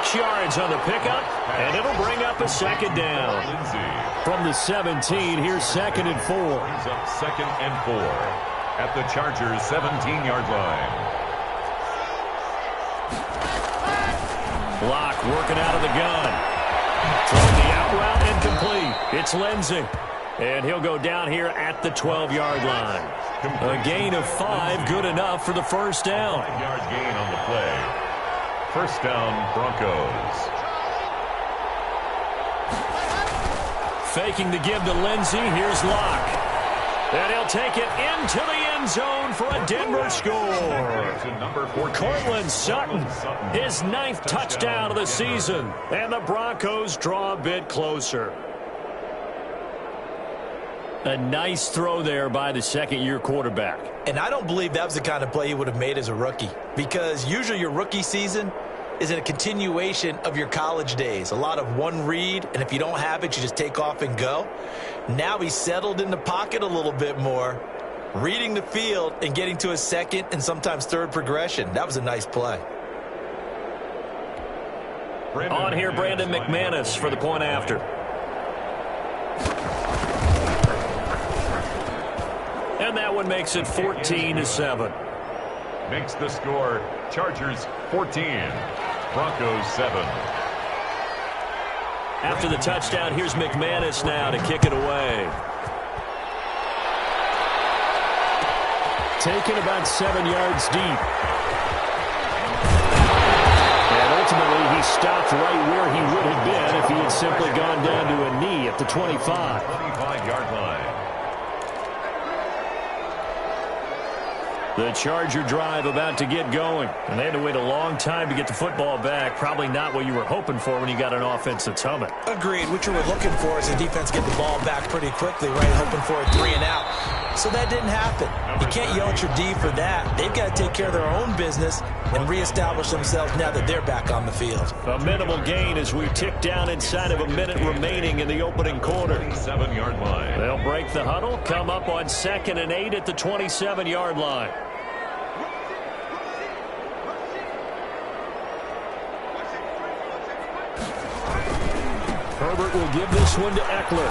6 yards on the pickup, and it'll bring up a second down. From the 17, here's 2nd and 4. Brings up 2nd and 4 at the Chargers' 17-yard line. Block working out of the gun. Throwing the out route incomplete. It's Lindsey. And he'll go down here at the 12-yard line. A gain of 5, good enough for the first down. 5-yard gain on the play. First down, Broncos. Faking the give to Lindsey. Here's Locke. And he'll take it into the end zone for a Denver score. Cortland Sutton, his 9th touchdown of the season. And the Broncos draw a bit closer. A nice throw there by the second-year quarterback. And I don't believe that was the kind of play he would have made as a rookie, because usually your rookie season is a continuation of your college days. A lot of one read, and if you don't have it, you just take off and go. Now he's settled in the pocket a little bit more, reading the field and getting to his second and sometimes third progression. That was a nice play. On here, Brandon McManus for the point after. And that one makes it 14-7. Makes the score Chargers 14, Broncos 7. After the touchdown, here's McManus now to kick it away. Taken about 7 yards deep. And ultimately, he stopped right where he would have been if he had simply gone down to a knee at the 25. 25-yard line. The Charger drive about to get going. And they had to wait a long time to get the football back. Probably not what you were hoping for when you got an offense that's humming. Agreed. What you were looking for is the defense get the ball back pretty quickly, right? Hoping for a 3 and out. So that didn't happen. You can't yell at your D for that. They've got to take care of their own business and reestablish themselves now that they're back on the field. A minimal gain as we tick down inside of a minute remaining in the opening quarter. 7-yard line. They'll break the huddle, come up on 2nd and 8 at the 27-yard line. Herbert will give this one to Eckler.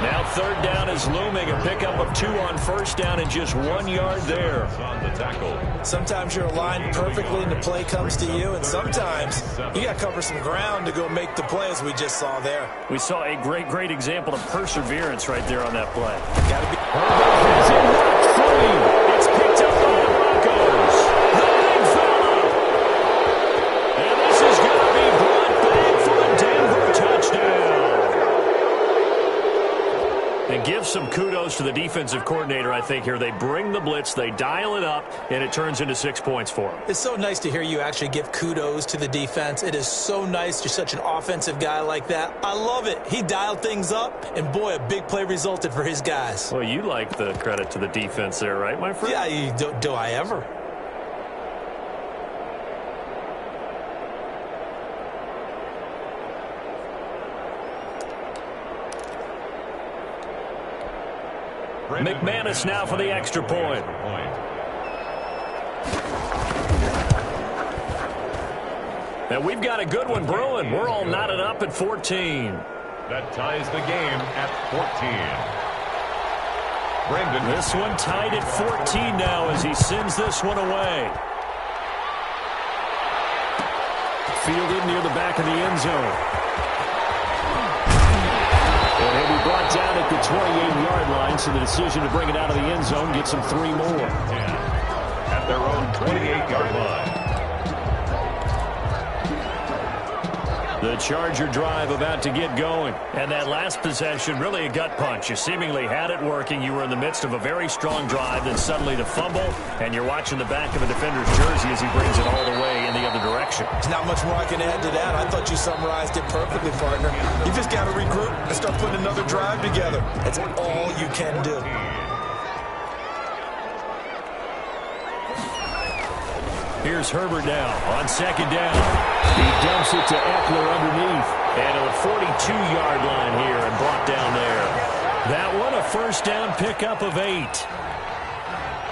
Now 3rd down is looming. A pickup of 2 on 1st down and just 1 yard there. On the tackle. Sometimes you're aligned perfectly and the play comes to you, and sometimes you got to cover some ground to go make the play, as we just saw there. We saw a great example of perseverance right there on that play. Got to be. Herbert has it knocked free. It's picked up by the Broncos. The big fella. And this is going to be brought back for a Denver touchdown. And give some kudos to the defensive coordinator, I think, here. They bring the blitz, they dial it up, and it turns into 6 points for them. It's so nice to hear you actually give kudos to the defense. It is so nice. You're such an offensive guy like that. I love it. He dialed things up, and boy, a big play resulted for his guys. Well, you like the credit to the defense there, right, my friend? Yeah, do I ever? McManus now for the extra point. And we've got a good one brewing. We're all knotted up at 14. That ties the game at 14. Brandon. This one tied at 14 now as he sends this one away. Fielded near the back of the end zone. And he'll be brought down at the 28-yard line, so the decision to bring it out of the end zone gets him 3 more. At their own 28-yard line. The Charger drive about to get going. And that last possession, really a gut punch. You seemingly had it working. You were in the midst of a very strong drive, then suddenly the fumble, and you're watching the back of a defender's jersey as he brings it all the way in the other direction. There's not much more I can add to that. I thought you summarized it perfectly, partner. You just got to regroup and start putting another drive together. That's all you can do. Here's Herbert now on 2nd down. He dumps it to Eckler underneath. And to the 42-yard line here and brought down there. That one a first down pickup of 8.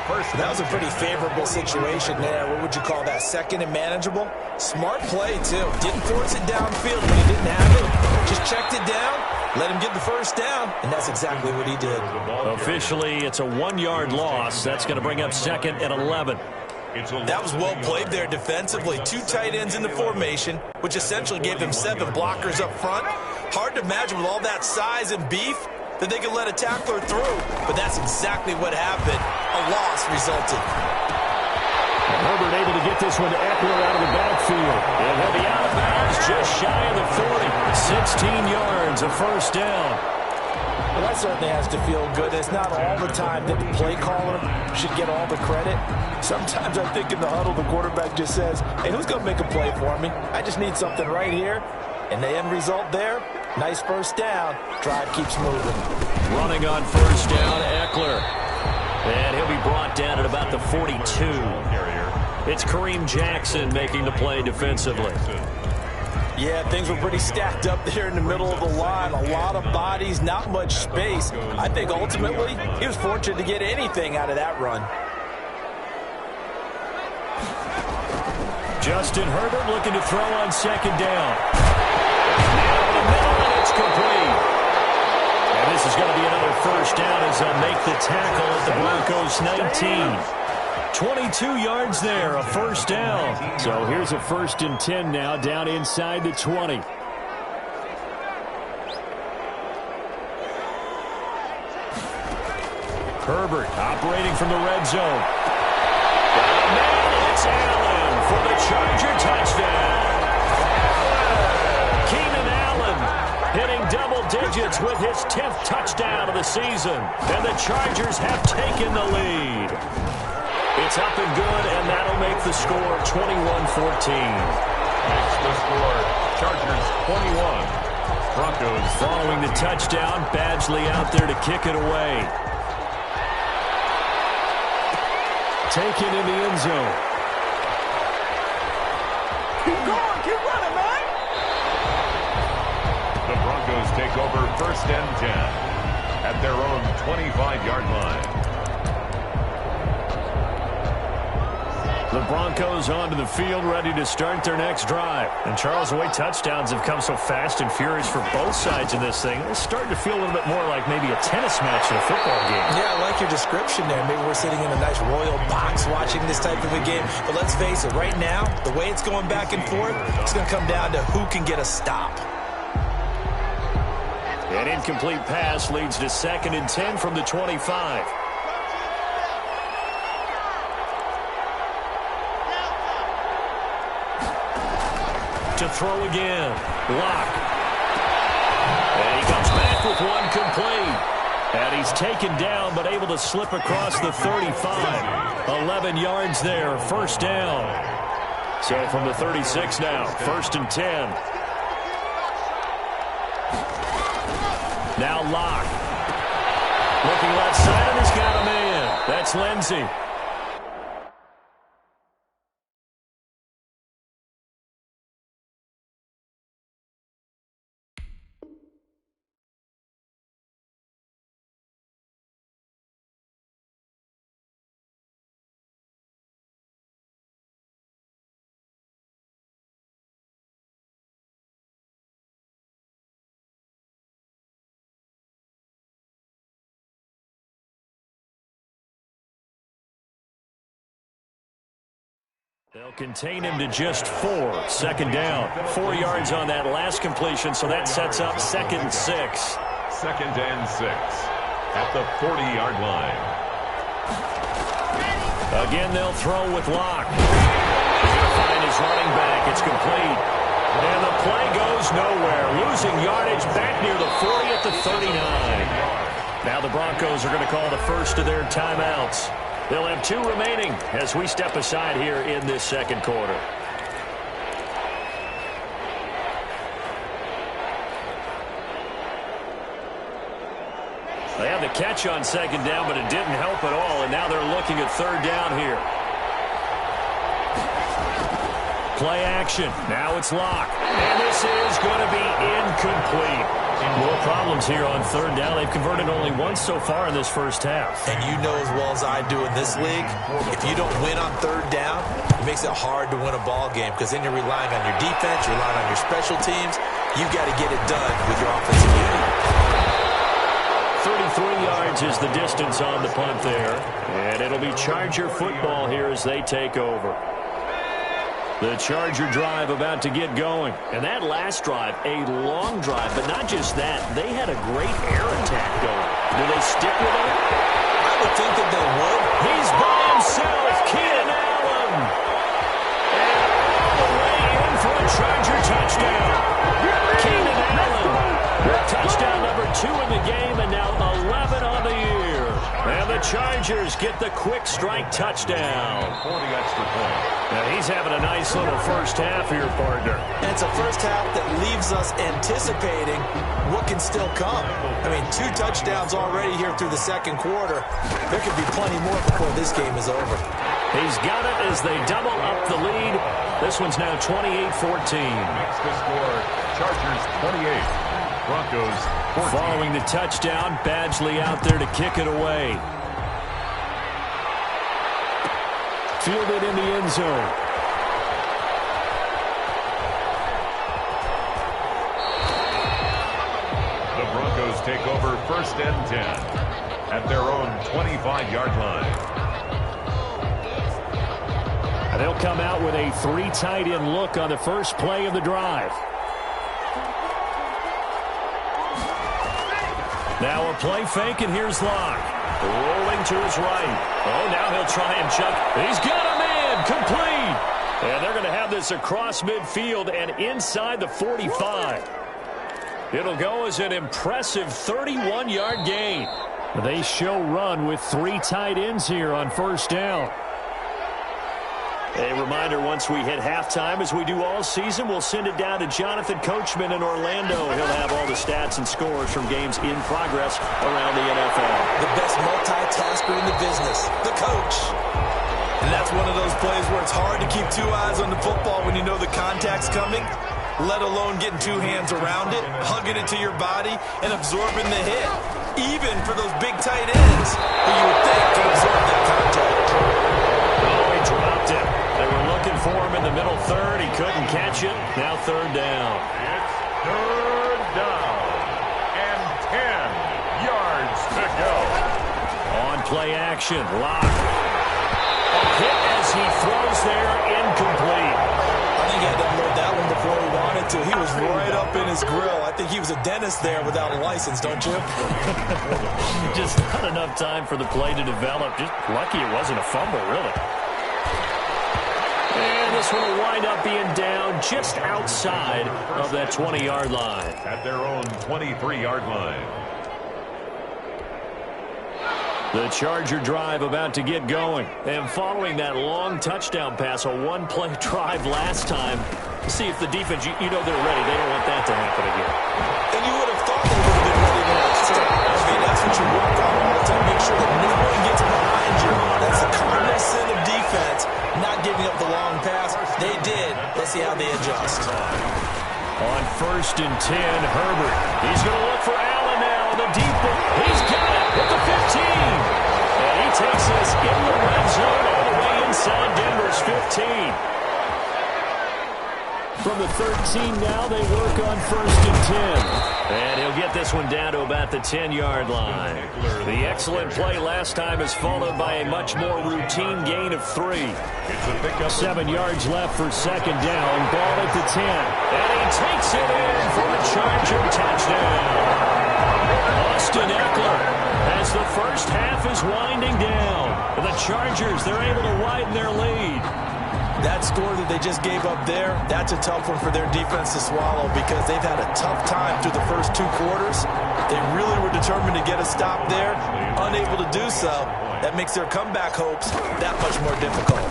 first. That was a pretty favorable situation there. What would you call that? Second and manageable? Smart play, too. Didn't force it downfield when he didn't have it. Just checked it down, let him get the first down, and that's exactly what he did. Officially, it's a 1-yard loss. That's going to bring up 2nd and 11. That was well played there defensively. 2 tight ends in the formation, which essentially gave them 7 blockers up front. Hard to imagine with all that size and beef that they could let a tackler through, but that's exactly what happened. A loss resulted. And Herbert able to get this one to Eckler out of the backfield. And he'll be out of bounds just shy of the 40. 16 yards, a first down. Well, that certainly has to feel good. It's not all the time that the play caller should get all the credit. Sometimes I think in the huddle, the quarterback just says, hey, who's going to make a play for me? I just need something right here. And the end result there, nice first down. Drive keeps moving. Running on first down, Eckler. And he'll be brought down at about the 42. It's Kareem Jackson making the play defensively. Yeah, things were pretty stacked up there in the middle of the line. A lot of bodies, not much space. I think ultimately he was fortunate to get anything out of that run. Justin Herbert looking to throw on second down. Now in the middle, and it's complete. And this is going to be another first down as they'll make the tackle at the Broncos 19. 22 yards there, a first down. So here's a 1st and 10 now, down inside the 20. Herbert operating from the red zone. And it's Allen for the Charger touchdown. Keenan Allen hitting double digits with his 10th touchdown of the season. And the Chargers have taken the lead. It's up and good, and that'll make the score 21-14. Makes the score Chargers 21. Broncos following the touchdown. Badgley out there to kick it away. Taken in the end zone. Keep going, keep running, man. The Broncos take over 1st and 10 at their own 25-yard line. The Broncos onto the field, ready to start their next drive. And Charles, the way touchdowns have come so fast and furious for both sides of this thing, it's starting to feel a little bit more like maybe a tennis match in a football game. Yeah, I like your description there. Maybe we're sitting in a nice royal box watching this type of a game. But let's face it, right now, the way it's going back and forth, it's going to come down to who can get a stop. An incomplete pass leads to 2nd and 10 from the 25. To throw again. Lock. And he comes back with one complete. And he's taken down but able to slip across the 35. 11 yards there. First down. So from the 36 now. 1st and 10. Now Lock. Looking left side and he's got a man. That's Lindsey. They'll contain him to just 4. 2nd down. 4 yards on that last completion, so that sets up 2nd and 6. 2nd and 6 at the 40-yard line. Again, they'll throw with Lock. He's going to find his running back. It's complete. And the play goes nowhere. Losing yardage back near the 40 at the 39. Now the Broncos are going to call the first of their timeouts. They'll have 2 remaining as we step aside here in this 2nd quarter. They had the catch on 2nd down, but it didn't help at all, and now they're looking at 3rd down here. Play action. Now it's Lock. And this is going to be incomplete. More problems here on third down. They've converted only once so far in this first half. And you know as well as I do in this league, if you don't win on third down, it makes it hard to win a ball game because then you're relying on your defense, you're relying on your special teams. You've got to get it done with your offensive unit. 33 yards is the distance on the punt there. And it'll be Charger football here as they take over. The Charger drive about to get going. And that last drive, a long drive, but not just that. They had a great air attack going. Do they stick with it? I would think that they would. He's by himself, Keenan Allen. And all the way in for a Charger touchdown. Keenan Allen, touchdown number 2 in the game, and now 11 on the year. And the Chargers get the quick strike touchdown. 40 extra points. Now he's having a nice little first half here, partner. And it's a first half that leaves us anticipating what can still come. I mean, 2 touchdowns already here through the second quarter. There could be plenty more before this game is over. He's got it as they double up the lead. This one's now 28-14. Makes the score Chargers 28. Broncos 14. Following the touchdown, Badgley out there to kick it away. Fielded in the end zone. The Broncos take over first and 10 at their own 25-yard line. And they'll come out with a 3 tight end look on the first play of the drive. Now a play fake, and here's Locke. Rolling to his right. Oh, now he'll try and chuck. He's got a man. Complete. And they're going to have this across midfield and inside the 45. It'll go as an impressive 31-yard gain. They show run with 3 tight ends here on first down. A reminder, once we hit halftime, as we do all season, we'll send it down to Jonathan Coachman in Orlando. He'll have all the stats and scores from games in progress around the NFL. The best multitasker in the business, the coach. And that's one of those plays where it's hard to keep 2 eyes on the football when you know the contact's coming, let alone getting 2 hands around it, hugging it to your body, and absorbing the hit. Even for those big tight ends who you would think could absorb that contact. Oh, he dropped it. They were looking for him in the middle third. He couldn't catch it. Now third down. It's third down and 10 yards to go. On play action, Locke. A hit as he throws there, incomplete. I think he had to unload that one before he wanted to. He was right up in his grill. I think he was a dentist there without a license, don't you? Just not enough time for the play to develop. Just lucky it wasn't a fumble, really. And this one will wind up being down just outside of that 20-yard line. At their own 23-yard line. The Charger drive about to get going. And following that long touchdown pass, a 1-play drive last time, see if the defense, you know they're ready. They don't want that to happen again. And you would have thought they would have been ready the last time. I mean, that's what you work on all the time. Make sure that no one gets behind you. That's the cardinal sin of defense, not giving up the long pass. They did. Let's see how they adjust. On first and 10, Herbert. He's going to look for Allen now. The deep one. He's got it at the 15. And he takes us in the red zone all the way inside Denver's 15. From the 13 now, they work on first and 10. And he'll get this one down to about the 10-yard line. The excellent play last time is followed by a much more routine gain of 3. 7 yards left for second down. Ball at the 10. And he takes it in for a Charger touchdown. Austin Eckler, as the first half is winding down. The Chargers, they're able to widen their lead. That score that they just gave up there, that's a tough one for their defense to swallow because they've had a tough time through the first 2 quarters. They really were determined to get a stop there, unable to do so. That makes their comeback hopes that much more difficult.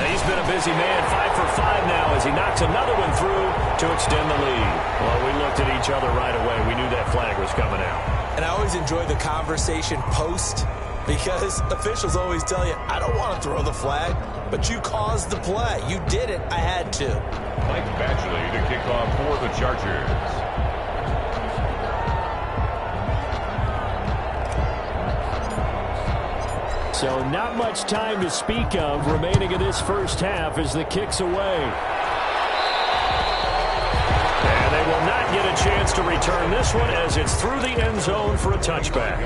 And he's been a busy man, 5 for 5 now as he knocks another one through to extend the lead. Well, we looked at each other right away. We knew that flag was coming out. And I always enjoy the conversation post because officials always tell you, I don't want to throw the flag, but you caused the play. You did it. I had to. Mike Badgley to kick off for the Chargers. So not much time to speak of remaining in this first half as the kick's away. And they will not get a chance to return this one as it's through the end zone for a touchback.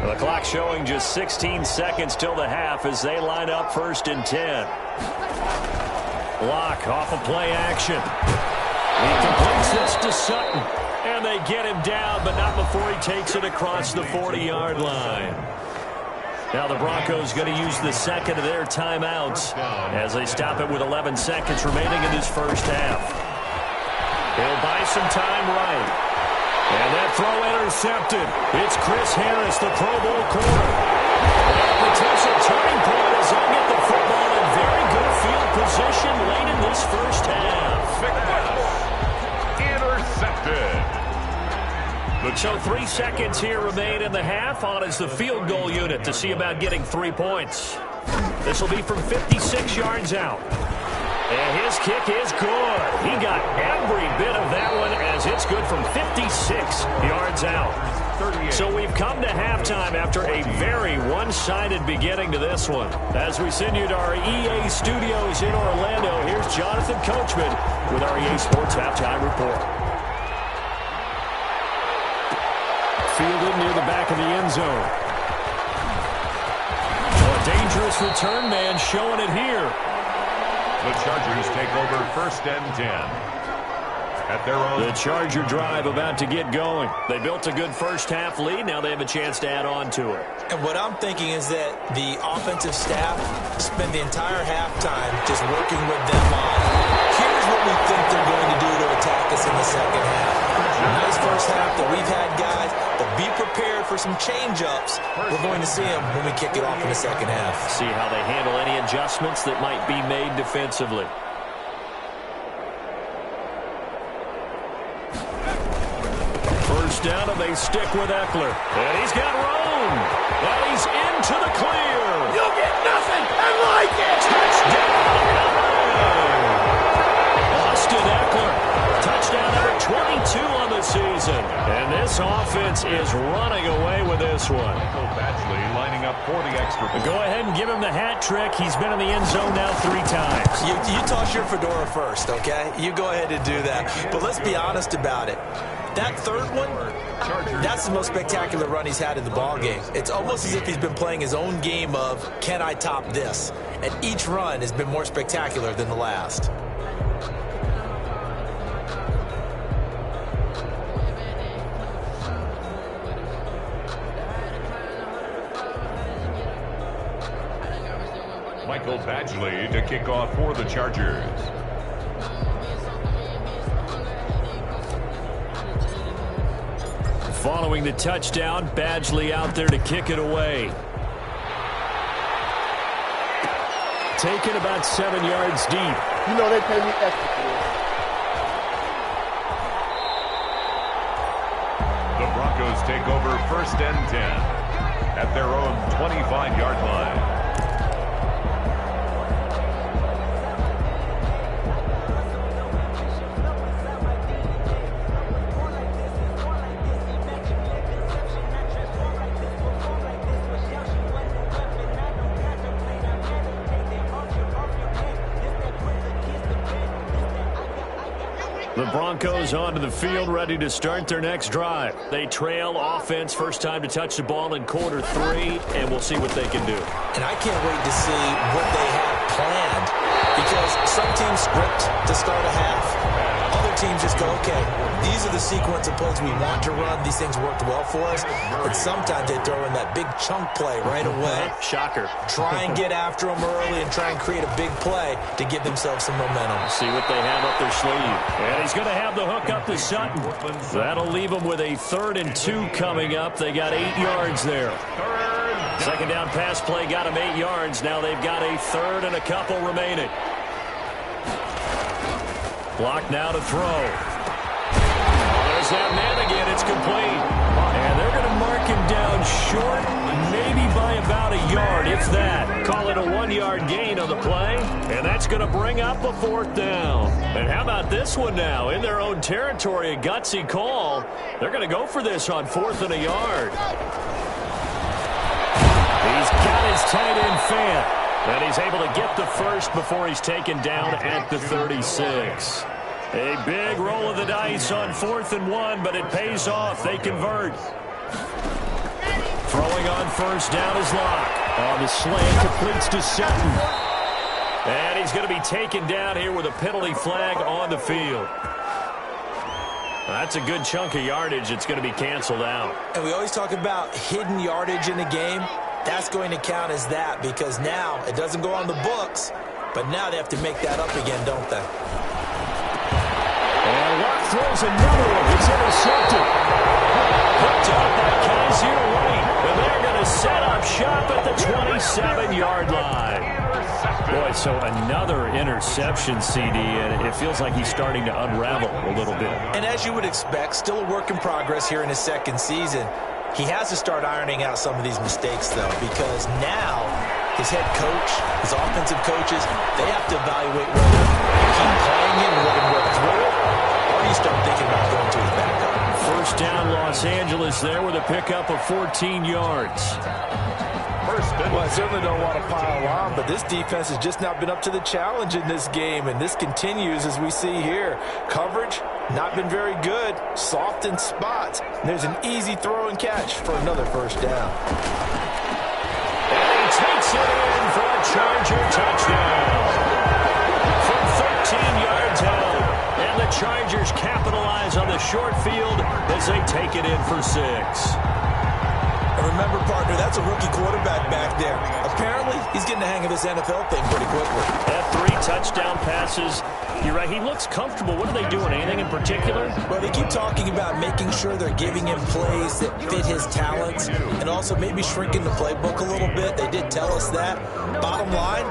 The clock showing just 16 seconds till the half as they line up 1st and 10. Block off of play action. He completes this to Sutton. And they get him down, but not before he takes it across the 40-yard line. Now the Broncos going to use the second of their timeouts as they stop it with 11 seconds remaining in this first half. He'll buy some time right. And that throw intercepted. It's Chris Harris, the Pro Bowl corner. And a potential turning point as they get the football in very good field position late in this first half. Intercepted. So 3 seconds here remain in the half. On is the field goal unit to see about getting 3 points. This will be from 56 yards out. And his kick is good. He got every bit of that one as it's good from 56 yards out. So we've come to halftime after a very one-sided beginning to this one. As we send you to our EA studios in Orlando, here's Jonathan Coachman with our EA Sports Halftime Report. Fielded near the back of the end zone. A dangerous return man showing it here. The Chargers take over 1st and 10. At their own. The Charger drive about to get going. They built a good first half lead. Now they have a chance to add on to it. And what I'm thinking is that the offensive staff spend the entire halftime just working with them on, here's what we think they're going to do to attack us in the second half. Nice first half that we've had, guys, but be prepared for some change-ups. We're going to see them when we kick it off in the second half. See how they handle any adjustments that might be made defensively. First down, and they stick with Eckler. And he's got room. And he's into the clear. You'll get nothing. I like it. Touchdown. Austin Eckler. Touchdown number 22 on the season. And this offense is running away with this one. Badgley lining up for the extra point. Go ahead and give him the hat trick. He's been in the end zone now 3 times. You toss your fedora first, okay? You go ahead and do that. But let's be honest about it. That third one, that's the most spectacular run he's had in the ballgame. It's almost as if he's been playing his own game of, can I top this? And each run has been more spectacular than the last. Michael Badgley to kick off for the Chargers. Following the touchdown, Badgley out there to kick it away. Taken about 7 yards deep. You know they pay me extra for this. The Broncos take over 1st and 10 at their own 25-yard line. The Broncos onto the field, ready to start their next drive. They trail offense, first time to touch the ball in quarter 3, and we'll see what they can do. And I can't wait to see what they have planned, because some teams script to start a half. Other teams just go, okay, these are the sequence of plays we want to run. These things worked well for us. But sometimes they throw in that big chunk play right away. Shocker. Try and get after them early and try and create a big play to give themselves some momentum. See what they have up their sleeve. And he's going to have the hook up to Sutton. That'll leave them with a 3rd and 2 coming up. They got 8 yards there. Second down pass play got them 8 yards. Now they've got a 3rd and a couple remaining. Block now to throw. There's that man again. It's complete. And they're going to mark him down short, maybe by about a yard, if that. Call it a 1-yard gain on the play. And that's going to bring up a 4th down. And how about this one now? In their own territory, a gutsy call. They're going to go for this on 4th and a yard. his tight end Fant. And he's able to get the first before he's taken down at the 36. A big roll of the dice on 4th and 1, but it pays off. They convert. Throwing on first down is Locke. On the slant, completes to Sutton. And he's going to be taken down here with a penalty flag on the field. That's a good chunk of yardage. It's going to be canceled out. And we always talk about hidden yardage in a game. That's going to count as that because now it doesn't go on the books, but now they have to make that up again, don't they? And Locke throws another one. It's intercepted. Picked up by Kaiser White. And they're going to set up shop at the 27-yard line. Boy, so another interception, CD, and it feels like he's starting to unravel a little bit. And as you would expect, still a work in progress here in his second season. He has to start ironing out some of these mistakes, though, because now his head coach, his offensive coaches, they have to evaluate whether you keep playing him and let him work through it, or do you start thinking about going to his backup. First down, Los Angeles there with a pickup of 14 yards. Well, I certainly don't want to pile on, but this defense has just not been up to the challenge in this game, and this continues as we see here. Coverage, not been very good, soft in spots. And there's an easy throw and catch for another first down. And he takes it in for a Charger touchdown. From 13 yards out, and the Chargers capitalize on the short field as they take it in for 6. And remember, partner, that's a rookie quarterback back there. Apparently, he's getting the hang of this NFL thing pretty quickly. Had 3 touchdown passes. You're right, he looks comfortable. What are they doing? Anything in particular? Well, they keep talking about making sure they're giving him plays that fit his talents and also maybe shrinking the playbook a little bit. They did tell us that. Bottom line,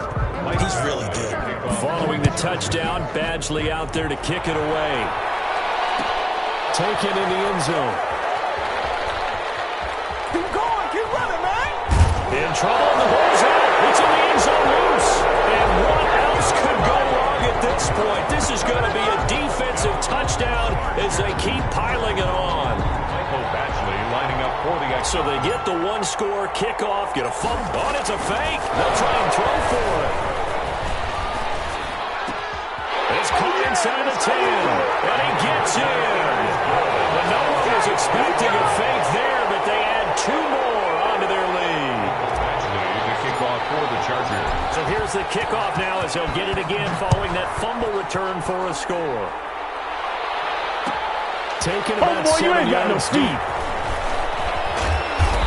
he's really good. Following the touchdown, Badgley out there to kick it away. Taken in the end zone. In trouble, and the ball's out. It's in the end zone loose. And what else could go wrong at this point? This is going to be a defensive touchdown as they keep piling it on. Michael Badgley lining up for the extra. So they get the 1-score kickoff, get a fumble. Oh, it's a fake. They'll try and throw for it. It's caught inside the 10, and he gets in. But no one was expecting a fake there, but they add 2 more onto their lead. For the Chargers. So here's the kickoff now as he'll get it again following that fumble return for a score. Taken about 7 yards deep.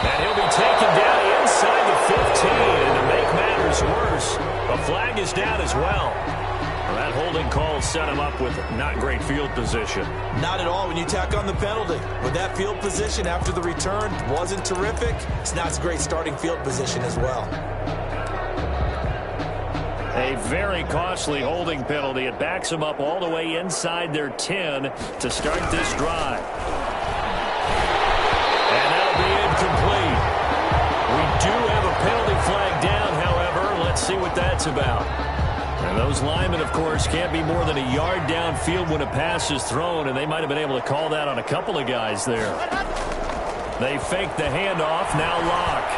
And he'll be taken down inside the 15. And to make matters worse, a flag is down as well. That holding call set him up with not great field position. Not at all when you tack on the penalty. With that field position after the return wasn't terrific, it's not a great starting field position as well. A very costly holding penalty. It backs them up all the way inside their 10 to start this drive. And that'll be incomplete. We do have a penalty flag down, however. Let's see what that's about. And those linemen, of course, can't be more than a yard downfield when a pass is thrown, and they might have been able to call that on a couple of guys there. They fake the handoff. Now Locke.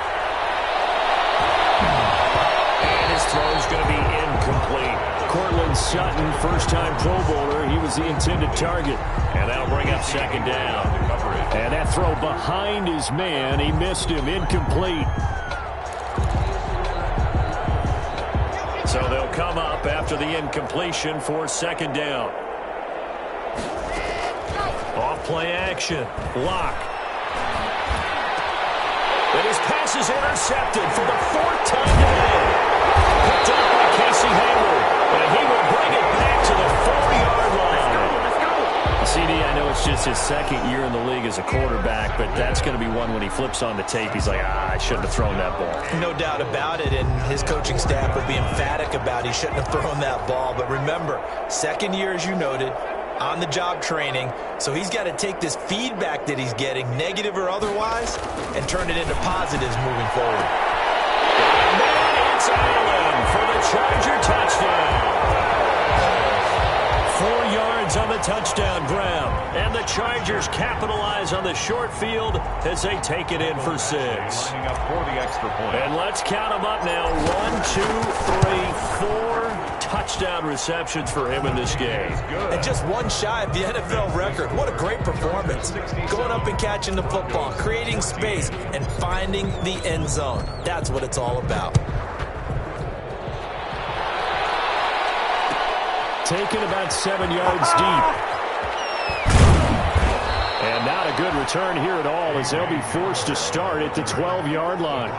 And his throw's going to be incomplete. Cortland Sutton, first-time Pro Bowler. He was the intended target. And that'll bring up second down. And that throw behind his man. He missed him. Incomplete. So they'll come up after the incompletion for second down. Off play action. Locke. And his pass is intercepted for the 4th time today. Picked up by Casey Hayward. And he will bring it back to the 4-yard line. CD, I know it's just his second year in the league as a quarterback, but that's going to be one when he flips on the tape. He's like, I shouldn't have thrown that ball. No doubt about it, and his coaching staff will be emphatic about he shouldn't have thrown that ball. But remember, second year, as you noted, on-the-job training, so he's got to take this feedback that he's getting, negative or otherwise, and turn it into positives moving forward. And then it's Allen for the Charger touchdown. 4 yards on the touchdown grab. And the Chargers capitalize on the short field as they take it in for 6. Lining up for the extra point. And let's count them up now. 1, 2, 3, 4 touchdown receptions for him in this game. And just one shy of the NFL record. What a great performance. Going up and catching the football, creating space, and finding the end zone. That's what it's all about. Taken about 7 yards deep. And not a good return here at all as they'll be forced to start at the 12-yard line.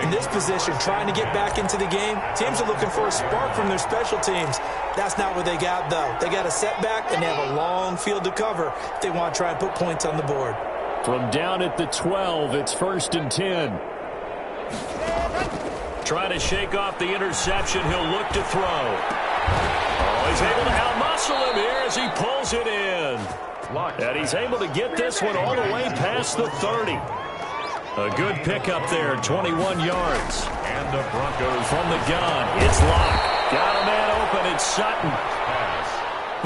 In this position, trying to get back into the game, teams are looking for a spark from their special teams. That's not what they got, though. They got a setback, and they have a long field to cover if they want to try and put points on the board. From down at the 12, it's 1st and 10. Trying to shake off the interception. He'll look to throw. Oh, he's able to outmuscle him here as he pulls it in. And he's able to get this one all the way past the 30. A good pickup there, 21 yards. And the Broncos from the gun. It's Locke. Got a man open. It's Sutton.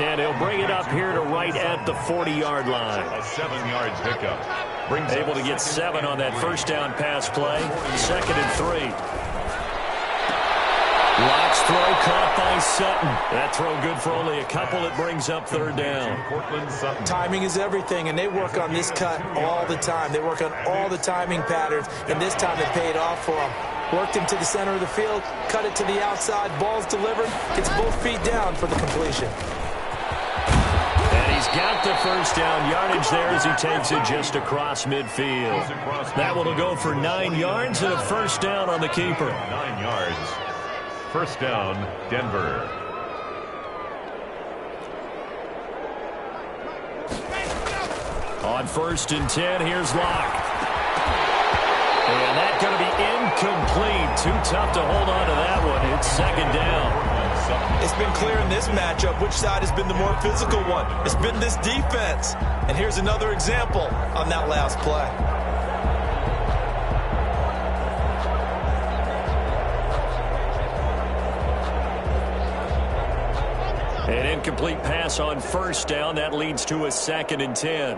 And he'll bring it up here to right at the 40-yard line. A 7-yard pickup. Able to get 7 on that first down pass play. 2nd and 3. Locke's throw caught by Sutton. That throw good for only a couple. It brings up 3rd down. Timing is everything, and they work on this cut all the time. They work on all the timing patterns, and this time it paid off for them. Worked him to the center of the field, cut it to the outside, ball's delivered, gets both feet down for the completion. And he's got the first down yardage there as he takes it just across midfield. That one will go for 9 yards and a first down on the keeper. 9 yards. First down, Denver. On 1st and 10, here's Locke. And that's going to be incomplete. Too tough to hold on to that one. It's 2nd down. It's been clear in this matchup which side has been the more physical one. It's been this defense. And here's another example on that last play. An incomplete pass on 1st down. That leads to a 2nd and 10.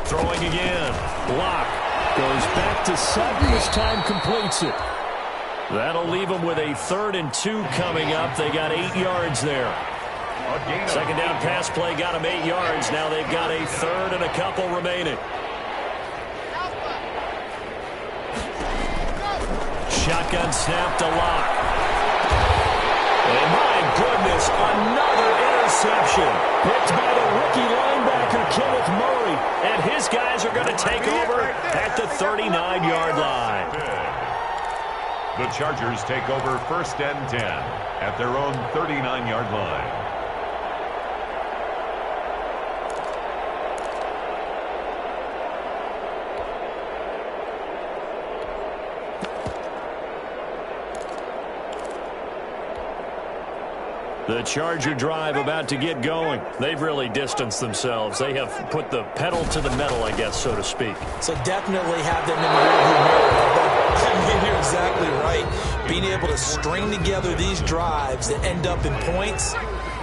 Throwing again. Locke goes back to Sutton. This time completes it. That'll leave them with a 3rd and 2 coming up. They got 8 yards there. 2nd down pass play got them 8 yards. Now they've got a 3rd and a couple remaining. Shotgun snap to Locke. And my goodness, another interception. Picked by the rookie linebacker, Kenneth Murray. And his guys are going to take over at the 39-yard line. The Chargers take over 1st and 10 at their own 39-yard line. The Charger drive about to get going. They've really distanced themselves. They have put the pedal to the metal, I guess, so to speak. So definitely have them in the rearview mirror. You're exactly right. Being able to string together these drives that end up in points,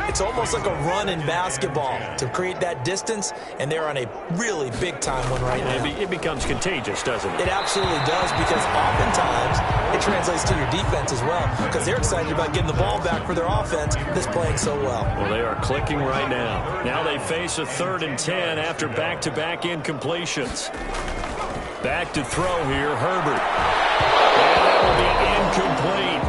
it's almost like a run in basketball to create that distance, and they're on a really big-time one right now. It becomes contagious, doesn't it? It absolutely does, because oftentimes it translates to your defense as well, because they're excited about getting the ball back for their offense that's playing so well. Well, they are clicking right now. Now they face a 3rd and 10 after back-to-back incompletions. Back to throw here, Herbert. And that will be incomplete.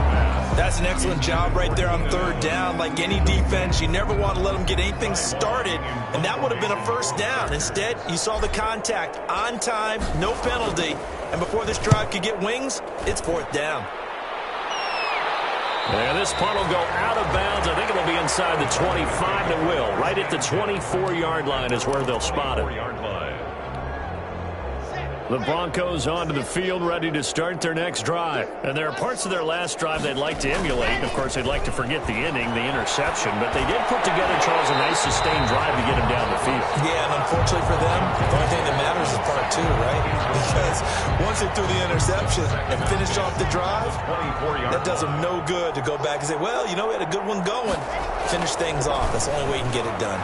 That's an excellent job right there on 3rd down. Like any defense, you never want to let them get anything started, and that would have been a first down. Instead, you saw the contact on time, no penalty, and before this drive could get wings, it's 4th down. And this punt will go out of bounds. I think it'll be inside the 25, and it will. Right at the 24-yard line is where they'll spot it. The Broncos onto the field, ready to start their next drive. And there are parts of their last drive they'd like to emulate. Of course, they'd like to forget the inning, the interception. But they did put together, Charles, a nice sustained drive to get them down the field. Yeah, and unfortunately for them, the only thing that matters is part two, right? Because once they threw the interception and finished off the drive, that does them no good to go back and say, well, you know, we had a good one going. Finish things off. That's the only way you can get it done.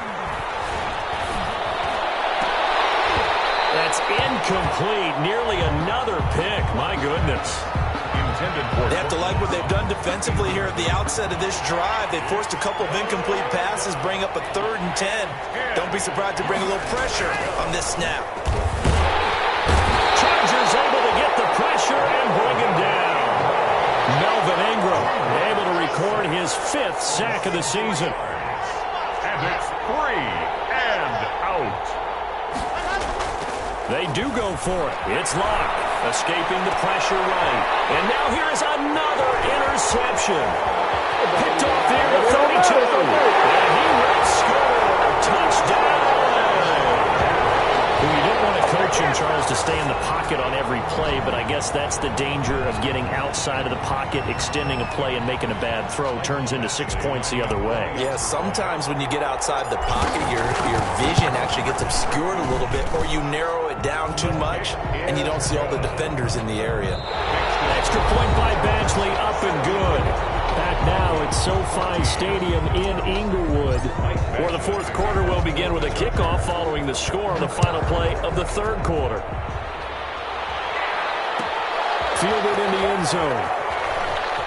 That's incomplete. Nearly another pick. My goodness. They have to like what they've done defensively here at the outset of this drive. They forced a couple of incomplete passes, bring up a 3rd and 10. Don't be surprised to bring a little pressure on this snap. Chargers able to get the pressure and bring him down. Melvin Ingram able to record his 5th sack of the season. And it's 3 and out. They do go for it. It's Locke, escaping the pressure right. And now here is another interception. Picked off there at 32. And he will score. Touchdown. Well, you don't want to coach him, Charles, to stay in the pocket on every play, but I guess that's the danger of getting outside of the pocket, extending a play, and making a bad throw. Turns into 6 points the other way. Yeah, sometimes when you get outside the pocket, your vision actually gets obscured a little bit, or you narrow it down too much, and you don't see all the defenders in the area. Extra point by Badgley, up and good. Back now at SoFi Stadium in Inglewood, where the 4th quarter will begin with a kickoff following the score on the final play of the 3rd quarter. Fielded in the end zone.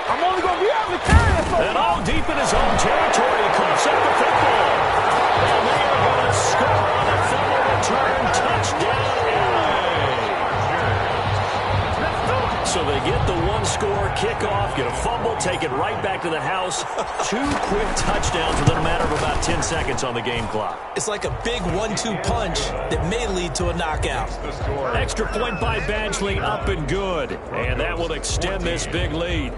I'm only going to be able to carry it so And all deep in his own territory, he coughs up the football. And they are going to score on a fumble return. Touchdown, LA. So they get the 1-score kickoff, get a fumble, take it right back to the house. 2 quick touchdowns within a matter of about 10 seconds on the game clock. It's like a big 1-2 punch that may lead to a knockout. Extra point by Badgley, up and good. And that will extend this big lead.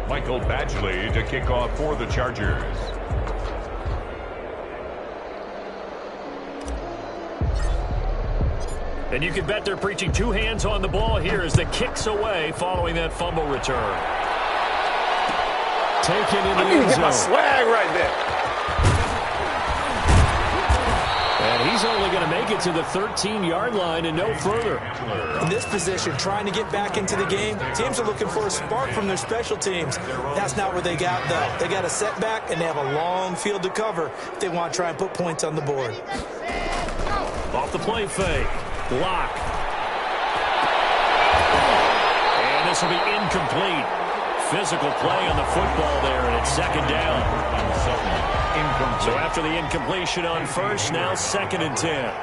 Michael Badgley to kick off for the Chargers. And you can bet they're preaching 2 hands on the ball here as the kick's away following that fumble return. Taken in the end zone. get my swag right there. And he's only going to make it to the 13-yard line and no further. In this position, trying to get back into the game, teams are looking for a spark from their special teams. That's not what they got, though. They got a setback, and they have a long field to cover if they want to try and put points on the board. Off the play fake. Block. And this will be incomplete. Physical play on the football there, and it's 2nd down. So after the incompletion on 1st, now 2nd and 10.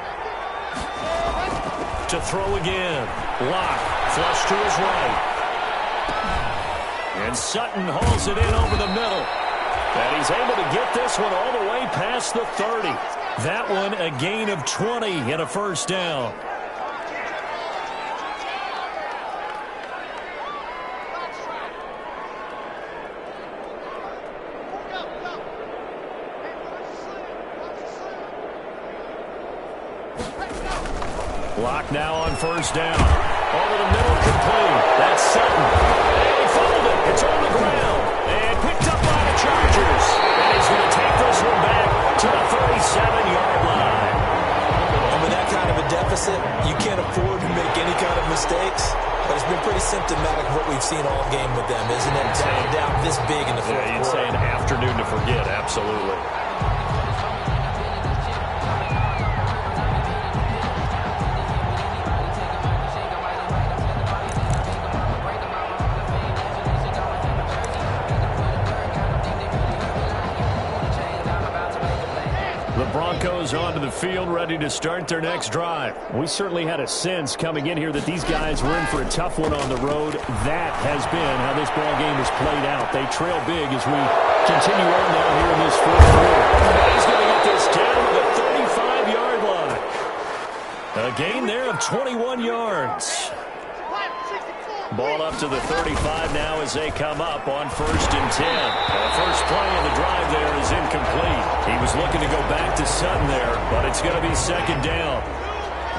To throw again. Block. Flush to his right. And Sutton hauls it in over the middle. And he's able to get this one all the way past the 30. That one a gain of 20 and a 1st down. Block now on 1st down. Over the middle, complete. That's Sutton. And he fumbled it. It's on the ground. And picked up by the Chargers. And he's going to take this one back to the 37-yard line. And with that kind of a deficit, you can't afford to make any kind of mistakes. But it's been pretty symptomatic of what we've seen all game with them, isn't it? Down this big in the 4th quarter. You'd say an afternoon to forget, absolutely. Broncos onto the field, ready to start their next drive. We certainly had a sense coming in here that these guys were in for a tough one on the road. That has been how this ball game has played out. They trail big as we continue on now here in this 4th quarter. He's going to get this down to the 35-yard line. A gain there of 21 yards. Ball up to the 35 now as they come up on 1st and 10. The first play of the drive there is incomplete. He was looking to go back to Sutton there, but it's going to be 2nd down.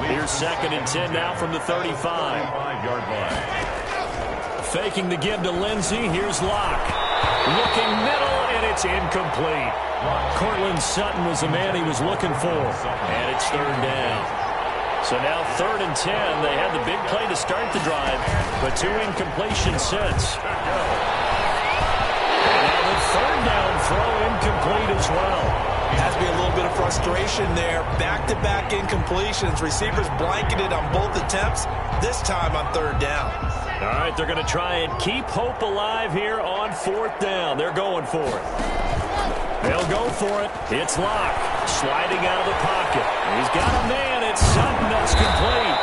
Here's 2nd and 10 now from the 35-yard line. Faking the give to Lindsey. Here's Locke. Looking middle, and it's incomplete. Cortland Sutton was the man he was looking for, and it's 3rd down. So now 3rd and 10. They had the big play to start the drive, but 2 incompletions since. And now the 3rd down throw incomplete as well. Has to be a little bit of frustration there. Back-to-back incompletions. Receivers blanketed on both attempts, this time on 3rd down. All right, they're going to try and keep hope alive here on 4th down. They're going for it. They'll go for it. It's Locke sliding out of the pocket. He's got a man. It's Sutton. That's complete.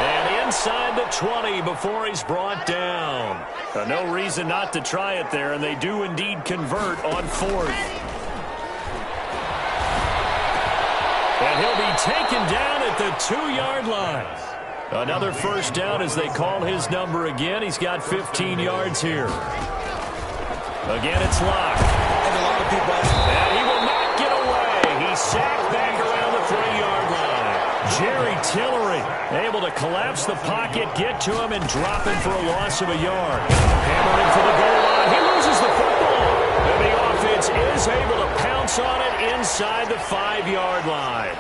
And inside the 20 before he's brought down. No reason not to try it there, and they do indeed convert on 4th. And he'll be taken down at the 2-yard line. Another 1st down as they call his number again. He's got 15 yards here. Again, it's Locke. And a lot of people. And he will not get away. He's sacked back around the 3-yard line. Jerry Tillery able to collapse the pocket, get to him, and drop him for a loss of a yard. Hammering for the goal line. He loses the football. And the offense is able to pounce on it inside the 5-yard line.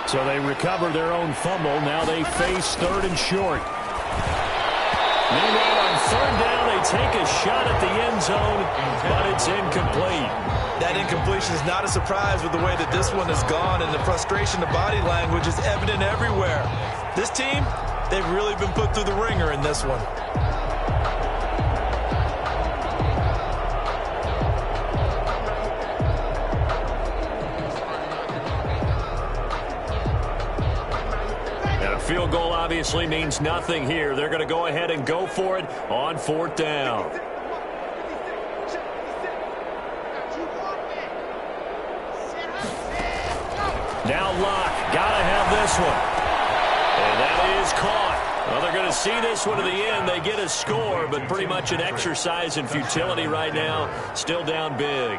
So they recover their own fumble. Now they face 3rd and short. Meanwhile, on 3rd down, they take a shot at the end zone, but it's incomplete. That incompletion is not a surprise with the way that this one has gone, and the frustration, the body language is evident everywhere. This team, they've really been put through the ringer in this one. Field goal obviously means nothing here. They're going to go ahead and go for it on 4th down. Now Locke, got to have this one. And that is caught. Well, they're going to see this one to the end. They get a score, but pretty much an exercise in futility right now. Still down big.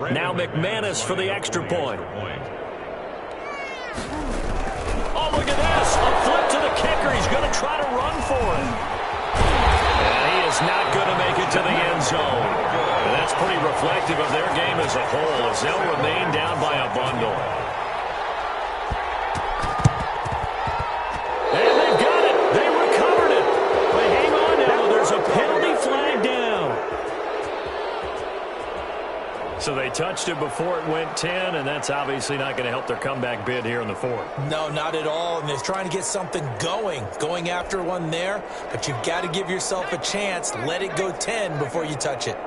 Now McManus for the extra point. Oh, look at this. A flip to the kicker. He's going to try to run for it. And he is not going to make it to the end zone. And that's pretty reflective of their game as a whole, as they'll remain down by a bundle. And they've got it. They recovered it. But hang on now. There's a penalty flag down. So they touched it before it went 10, and that's obviously not going to help their comeback bid here in the 4th. No, not at all. And they're trying to get something going after one there. But you've got to give yourself a chance. Let it go 10 before you touch it.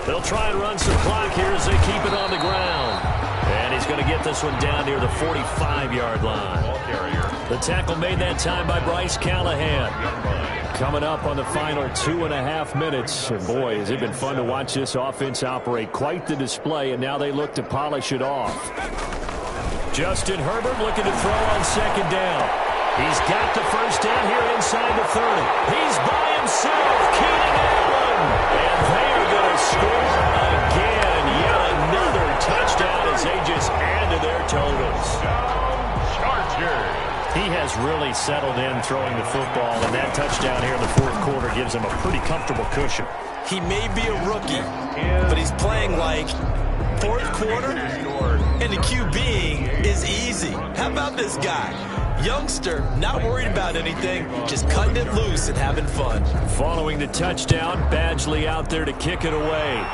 They'll try and run some clock here as they keep it on the ground. And he's going to get this one down near the 45-yard line. The tackle made that time by Bryce Callahan. Coming up on the final 2.5 minutes. And boy, has it been fun to watch this offense operate. Quite the display, and now they look to polish it off. Justin Herbert looking to throw on 2nd down. He's got the 1st down here inside the 30. He's by himself, Keenan Allen. And they are going to score again. Yet another touchdown as they just add to their totals. Chargers. He has really settled in throwing the football, and that touchdown here in the 4th quarter gives him a pretty comfortable cushion. He may be a rookie, but he's playing like 4th quarter, and the QBing is easy. How about this guy? Youngster, not worried about anything, just cutting it loose and having fun. Following the touchdown, Badgley out there to kick it away.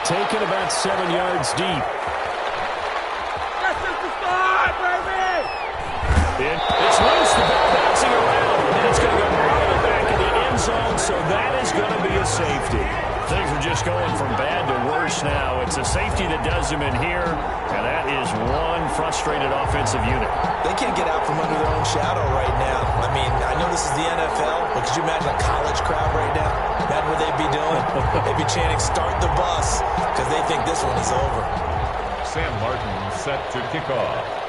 Taken about 7 yards deep. It's loose, the ball bouncing around, and it's going to go right back in the end zone, so that is going to be a safety. things are just going from bad to worse now. It's a safety that does him in here, and that is one frustrated offensive unit. They can't get out from under their own shadow right now. I mean, I know this is the NFL, but could you imagine a college crowd right now? Imagine what they'd be doing. They'd be chanting, "Start the bus," because they think this one is over. Sam Martin set to kick off.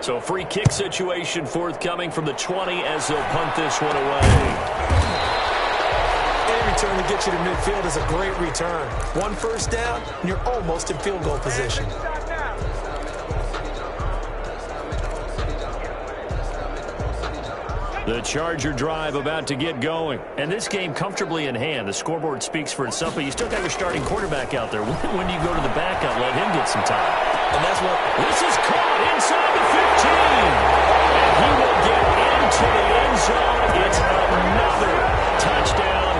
So free kick situation forthcoming from the 20 as they'll punt this one away. Any return to get you to midfield is a great return. One first down, and you're almost in field goal position. The Charger drive about to get going. And this game comfortably in hand. The scoreboard speaks for itself, but you still got your starting quarterback out there. When do you go to the backup, let him get some time? And that's what... This is caught inside the 15. And he will get into the end zone. It's another touchdown.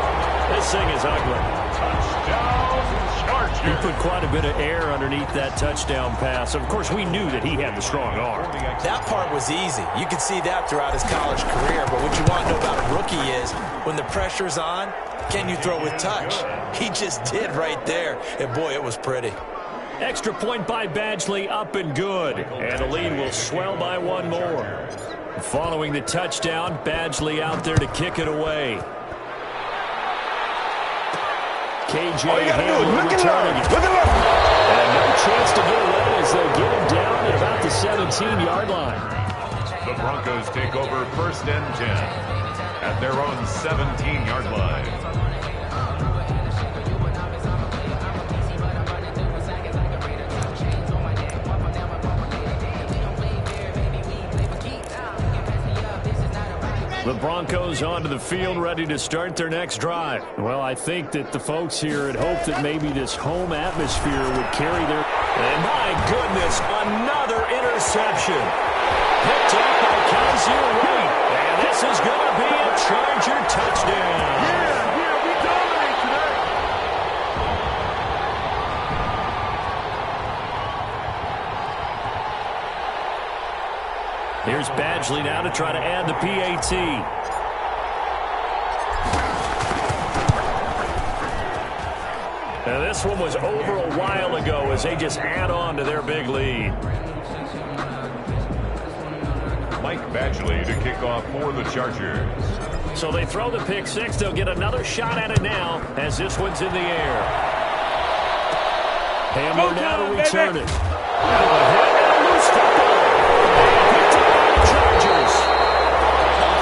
This thing is ugly. Touchdown, Chargers. He put quite a bit of air underneath that touchdown pass. Of course, we knew that he had the strong arm. That part was easy. You could see that throughout his college career. But what you want to know about a rookie is when the pressure's on, can you throw with touch? He just did right there. And, boy, it was pretty. Extra point by Badgley, up and good. And the lead will swell by one more. Following the touchdown, Badgley out there to kick it away. KJ Hamler returning it. And no chance to get away as they'll get him down at about the 17-yard line. The Broncos take over 1st and 10 at their own 17-yard line. The Broncos onto the field, ready to start their next drive. Well, I think that the folks here had hoped that maybe this home atmosphere would carry their... And my goodness, another interception. Picked up by Kaiser Wright. And this is going to be a Charger touchdown. Yeah, we dominate today. Here's Badgley now to try to add the PAT. Now this one was over a while ago as they just add on to their big lead. Mike Badgley to kick off for the Chargers. So they throw the pick six. They'll get another shot at it now as this one's in the air. Hamler now to return it. Now a hit and a loose football.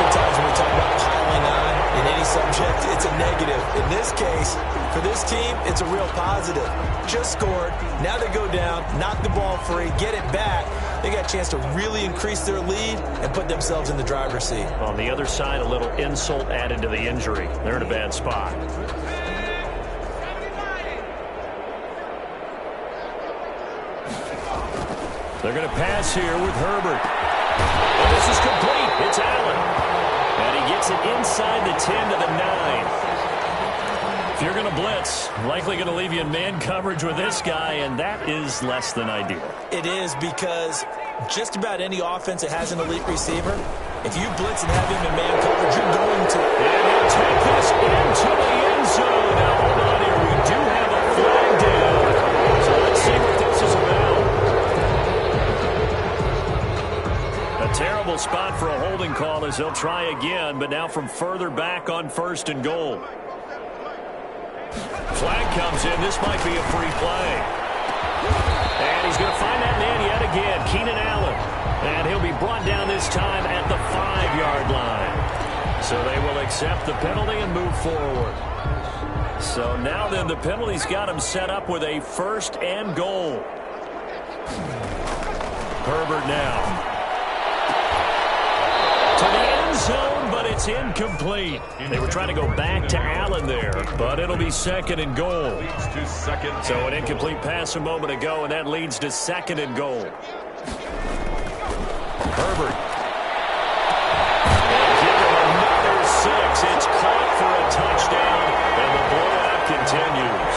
Oftentimes when we talk about piling on in any subject, it's a negative. In this case, for this team, it's a real positive. Just scored. Now they go down, knock the ball free, get it back. They got a chance to really increase their lead and put themselves in the driver's seat. On the other side, a little insult added to the injury. They're in a bad spot. They're going to pass here with Herbert. And this is complete. It's Allen. And he gets it inside the 10 to the 9. If you're going to blitz, likely going to leave you in man coverage with this guy, and that is less than ideal. It is because just about any offense that has an elite receiver, if you blitz and have him in man coverage, you're going to. And he'll take this into the end zone. Now, hold on here. We do have a flag down. So let's see what this is about. A terrible spot for a holding call as Broncos, they'll try again, but now from further back on 1st and goal. Flag comes in. This might be a free play. And he's going to find that man yet again, Keenan Allen. And he'll be brought down this time at the 5-yard line. So they will accept the penalty and move forward. So now then the penalty's got him set up with a 1st and goal. Herbert now. To the end zone, but it's incomplete. They were trying to go back to Allen there, but it'll be 2nd and goal. So an incomplete pass a moment ago, and that leads to 2nd and goal. Herbert. And give him another 6. It's caught for a touchdown, and the blowout continues.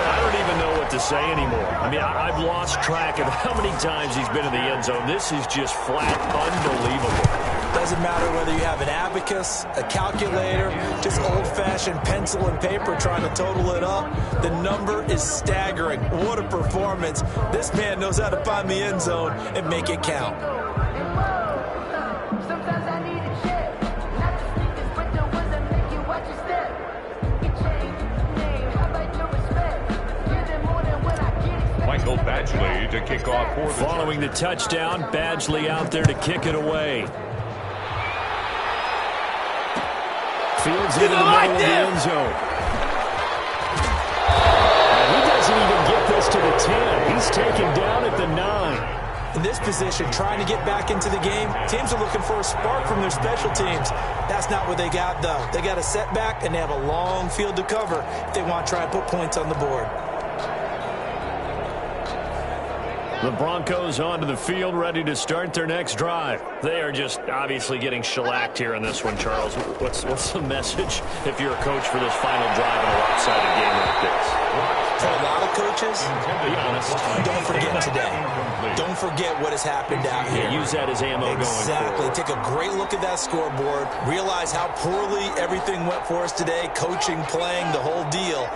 I don't even know what to say anymore. I mean, I've lost track of how many times he's been in the end zone. This is just flat unbelievable. Doesn't matter whether you have an abacus, a calculator, just old-fashioned pencil and paper trying to total it up. The number is staggering. What a performance. This man knows how to find the end zone and make it count. Michael Badgley to kick off for the Following the touchdown, Badgley out there to kick it away. Fields into the middle of the end zone. And he doesn't even get this to the 10. He's taken down at the 9. In this position, trying to get back into the game, teams are looking for a spark from their special teams. That's not what they got, though. They got a setback, and they have a long field to cover if they want to try and put points on the board. The Broncos onto the field, ready to start their next drive. They are just obviously getting shellacked here in this one, Charles. What's the message if you're a coach for this final drive in a lopsided game like this? For a lot of coaches, be honest, don't forget today. Don't forget what has happened out here. Yeah, use that as ammo going forward. Exactly. Take a great look at that scoreboard. Realize how poorly everything went for us today, coaching, playing, the whole deal.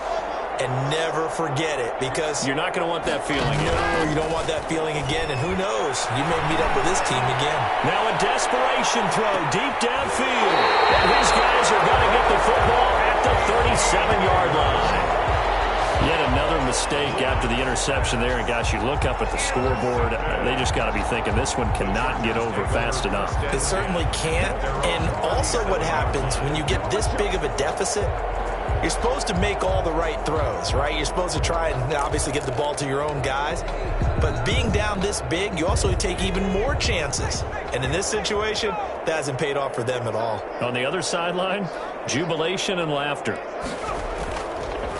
And never forget it, because you're not going to want that feeling again. No, you don't want that feeling again, and who knows, you may meet up with this team again. Now a desperation throw deep downfield, and these guys are going to get the football at the 37-yard line. Yet another mistake after the interception there, and gosh, you look up at the scoreboard, they just got to be thinking this one cannot get over fast enough. It certainly can't, and also what happens when you get this big of a deficit, you're supposed to make all the right throws, right? You're supposed to try and obviously get the ball to your own guys. But being down this big, you also take even more chances. And in this situation, that hasn't paid off for them at all. On the other sideline, jubilation and laughter.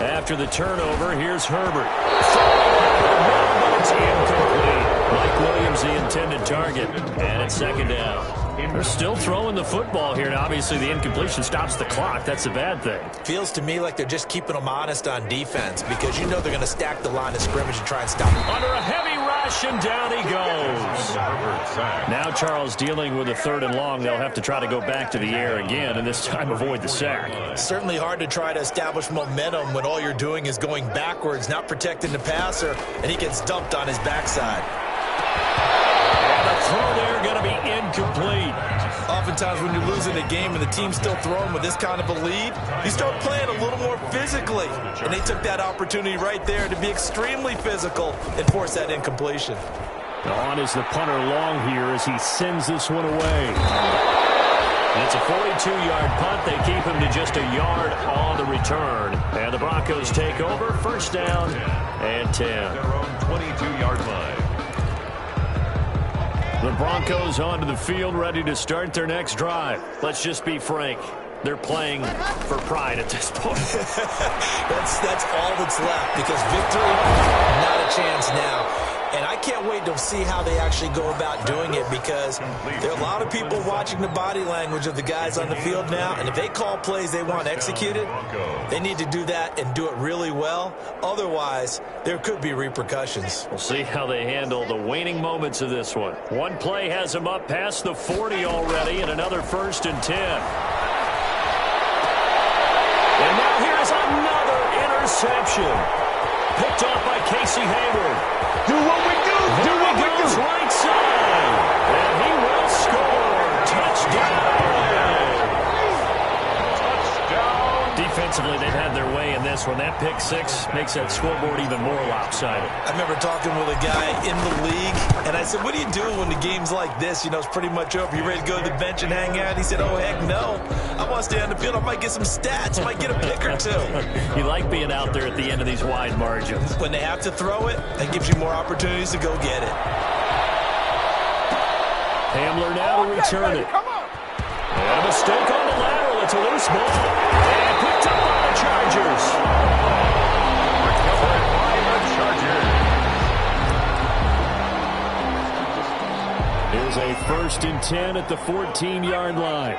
After the turnover, here's Herbert. It's incomplete. Mike Williams, the intended target. And it's 2nd down. They're still throwing the football here, and obviously the incompletion stops the clock. That's a bad thing. Feels to me like they're just keeping them honest on defense, because you know they're going to stack the line of scrimmage and try and stop them. Under a heavy rush, and down he goes. Now Charles dealing with a 3rd and long. They'll have to try to go back to the air again, and this time avoid the sack. Certainly hard to try to establish momentum when all you're doing is going backwards, not protecting the passer, and he gets dumped on his backside. And the throw there going to be incomplete. Oftentimes when you're losing a game and the team's still throwing with this kind of a lead, you start playing a little more physically. And they took that opportunity right there to be extremely physical and force that incompletion. On is the punter long here as he sends this one away. And it's a 42-yard punt. They keep him to just a yard on the return. And the Broncos take over. 1st down and 10. Their own 22-yard line. The Broncos onto the field, ready to start their next drive. Let's just be frank. They're playing for pride at this point. That's all that's left, because victory, not a chance now. And I can't wait to see how they actually go about doing it, because there are a lot of people watching the body language of the guys on the field now, and if they call plays they want executed, they need to do that and do it really well. Otherwise, there could be repercussions. We'll see how they handle the waning moments of this one. One play has them up past the 40 already, and another 1st and 10. And now here's another interception. Picked off by Casey Hayward. Do what we do. Do what we do. Right side. And he will score. Touchdown. Offensively, they've had their way in this one. That pick six makes that scoreboard even more lopsided. I remember talking with a guy in the league, and I said, what do you do when the game's like this? You know, it's pretty much over. You ready to go to the bench and hang out? He said, oh, heck no. I want to stay on the field. I might get some stats. Might get a pick or two. You like being out there at the end of these wide margins. When they have to throw it, that gives you more opportunities to go get it. Hamler now to return it. And a mistake on the lateral. It's a loose ball. And picked up by the Chargers. Recovered by the Chargers. Here's a 1st and 10 at the 14-yard line.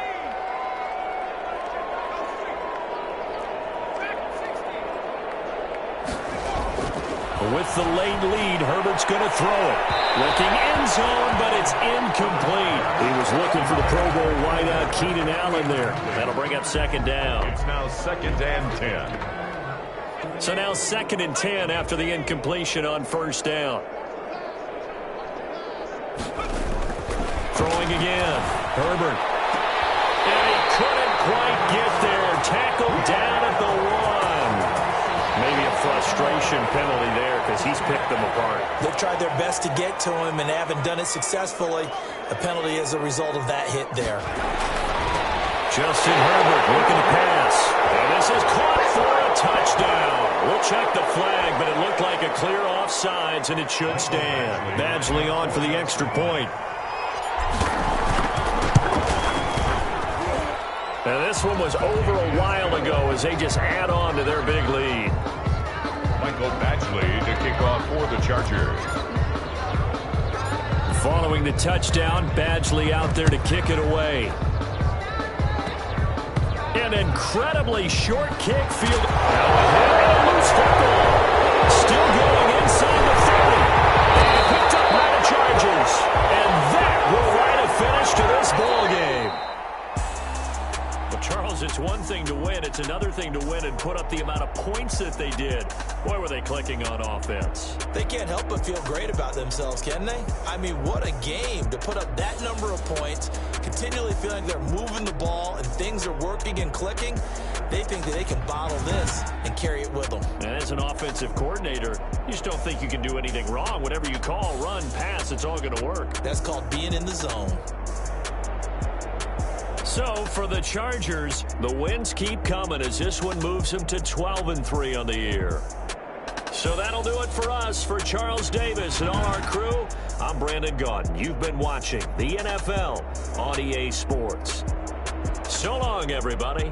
With the late lead, Herbert's going to throw it. Looking end zone, but it's incomplete. He was looking for the Pro Bowl wideout Keenan Allen there. That'll bring up 2nd down. It's now 2nd and 10. So now 2nd and 10 after the incompletion on 1st down. Throwing again. Herbert. And he couldn't quite get there. Tackled down at the 1. Maybe a frustration penalty there because he's picked them apart. They've tried their best to get to him and haven't done it successfully. A penalty as a result of that hit there. Justin Herbert looking to pass. And this is caught for a touchdown. We'll check the flag, but it looked like a clear offsides, and it should stand. Badgley on for the extra point. Now this one was over a while ago as they just add on to their big lead. Michael Badgley to kick off for the Chargers. Following the touchdown, Badgley out there to kick it away. An incredibly short kick field. Now a hit and a loose football. Still going inside the 30. And picked up by the Chargers. And that will write a finish to this ball game. Well, Charles, it's one thing to win. It's another thing to win and put up the amount of points that they did. Boy, were they clicking on offense. They can't help but feel great about themselves, can they? I mean, what a game to put up that number of points, continually feeling they're moving the ball and things are working and clicking. They think that they can bottle this and carry it with them. And as an offensive coordinator, you just don't think you can do anything wrong. Whatever you call, run, pass, it's all going to work. That's called being in the zone. So, for the Chargers, the wins keep coming as this one moves them to 12-3 on the year. So that'll do it for us. For Charles Davis and all our crew, I'm Brandon Gaudin. You've been watching the NFL on EA Sports. So long, everybody.